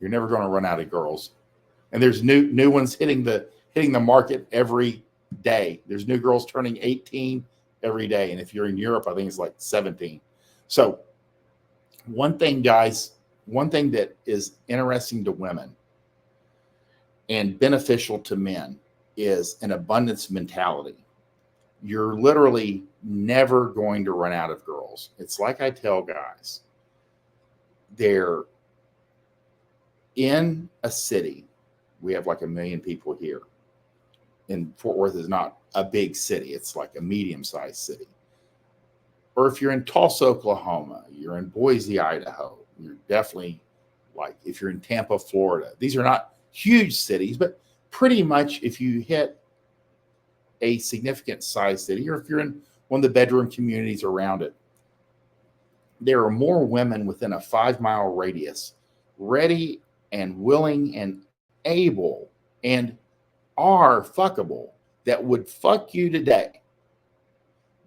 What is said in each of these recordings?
You're never going to run out of girls. And there's new ones hitting the market every day. There's new girls turning 18 every day. And if you're in Europe, I think it's like 17. So one thing, guys, one thing that is interesting to women and beneficial to men is an abundance mentality. You're literally never going to run out of girls. It's like I tell guys, they're in a city. We have like 1 million people here. And Fort Worth is not a big city. It's like a medium-sized city. Or if you're in Tulsa, Oklahoma, you're in Boise, Idaho, you're definitely like if you're in Tampa, Florida. These are not huge cities, but pretty much if you hit a significant size city, or if you're in one of the bedroom communities around it, there are more women within a 5-mile radius ready and willing and able and are fuckable that would fuck you today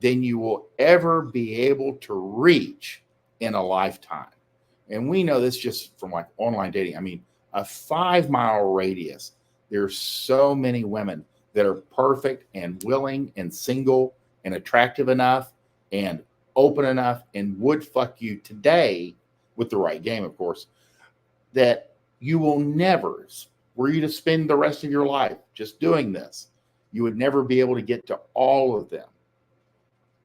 than you will ever be able to reach in a lifetime. And we know this just from like online dating. I mean, a 5-mile radius, there's so many women that are perfect and willing and single and attractive enough and open enough and would fuck you today with the right game, of course, that you will never, were you to spend the rest of your life just doing this, you would never be able to get to all of them.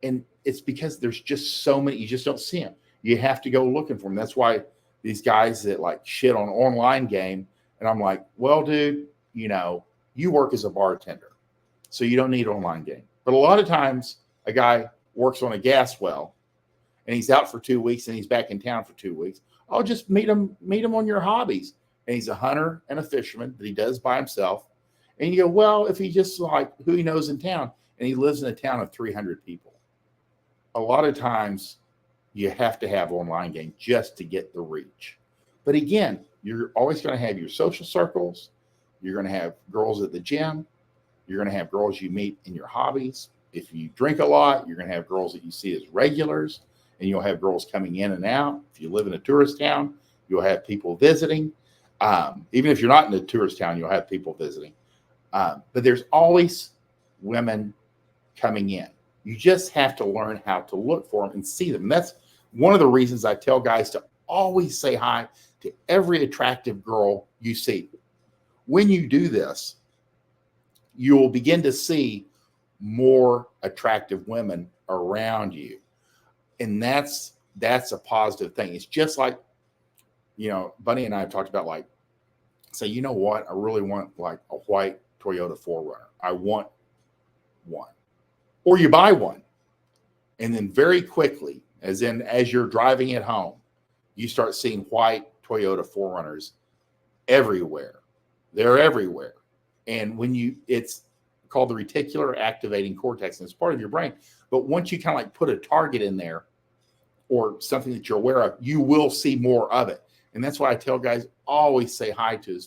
And it's because there's just so many, you just don't see them. You have to go looking for them. That's why these guys that like shit on online game, and I'm like, well, dude, you work as a bartender, so you don't need online game. But a lot of times a guy works on a gas well and he's out for 2 weeks and he's back in town for 2 weeks. I'll just meet him on your hobbies. And he's a hunter and a fisherman that he does by himself. And you go, well, if he just like who he knows in town, and he lives in a town of 300 people. A lot of times you have to have online game just to get the reach. But again, you're always going to have your social circles. You're going to have girls at the gym. You're going to have girls you meet in your hobbies. If you drink a lot, you're going to have girls that you see as regulars, and you'll have girls coming in and out. If you live in a tourist town, you'll have people visiting. Even if you're not in a tourist town, you'll have people visiting. But there's always women coming in. You just have to learn how to look for them and see them. And that's one of the reasons I tell guys to always say hi to every attractive girl you see. When you do this, you will begin to see more attractive women around you. And that's a positive thing. It's just like, Bunny and I have talked about like, say, you know what? I really want like a white Toyota 4Runner. I want one. Or you buy one. And then very quickly, as you're driving it home, you start seeing white Toyota 4Runners everywhere. They're everywhere. And it's called the reticular activating cortex, and it's part of your brain. But once you kind of like put a target in there or something that you're aware of, you will see more of it. And that's why I tell guys, always say hi to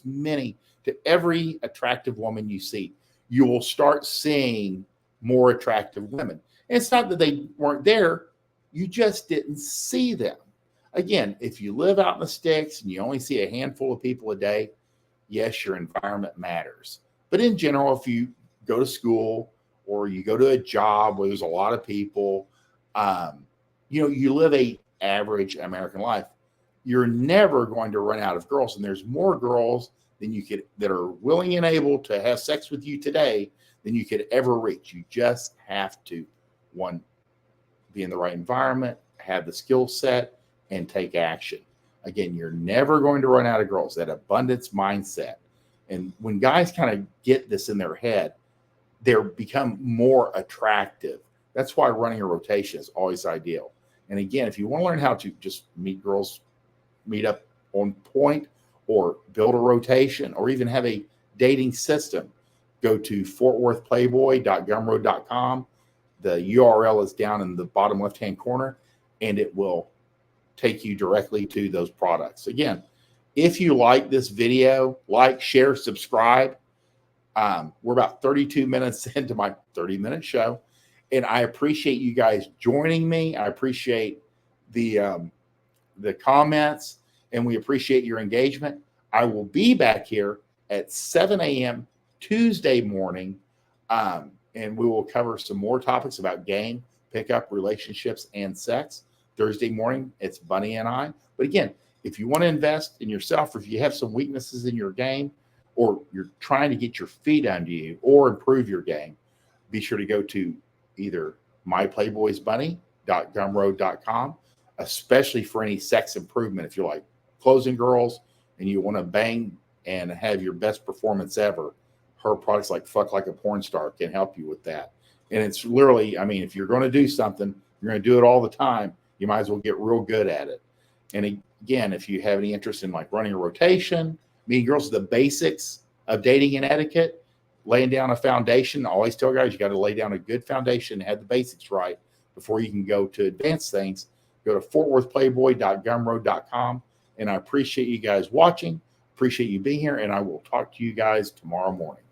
every attractive woman you see. You will start seeing more attractive women. And it's not that they weren't there. You just didn't see them. Again, if you live out in the sticks and you only see a handful of people a day, yes, your environment matters. But in general, if you go to school or you go to a job where there's a lot of people, you live a average American life, you're never going to run out of girls. And there's more girls that are willing and able to have sex with you today than you could ever reach. You just have to, one, be in the right environment, have the skill set, and take action. Again, you're never going to run out of girls. That abundance mindset. And when guys kind of get this in their head, they become more attractive. That's why running a rotation is always ideal. And again, if you want to learn how to just meet girls, meet up on point, or build a rotation, or even have a dating system, go to fortworthplayboy.gumroad.com. The URL is down in the bottom left-hand corner, and it will take you directly to those products. Again, if you like this video, like, share, subscribe. We're about 32 minutes into my 30-minute show, and I appreciate you guys joining me. I appreciate the comments, and we appreciate your engagement. I will be back here at 7 a.m. Tuesday morning, and we will cover some more topics about game, pickup, relationships, and sex. Thursday morning, it's Bunny and I. But again, if you want to invest in yourself, or if you have some weaknesses in your game, or you're trying to get your feet under you or improve your game, be sure to go to either myplayboysbunny.gumroad.com, especially for any sex improvement. If you're like closing girls and you want to bang and have your best performance ever, her products like Fuck Like a Porn Star can help you with that. And it's literally, I mean, if you're going to do something, you're going to do it all the time, you might as well get real good at it. And again, if you have any interest in like running a rotation, meeting girls, the basics of dating and etiquette, laying down a foundation. I always tell guys, you got to lay down a good foundation and have the basics right before you can go to advanced things. Go to fortworthplayboy.gumroad.com. And I appreciate you guys watching. Appreciate you being here. And I will talk to you guys tomorrow morning.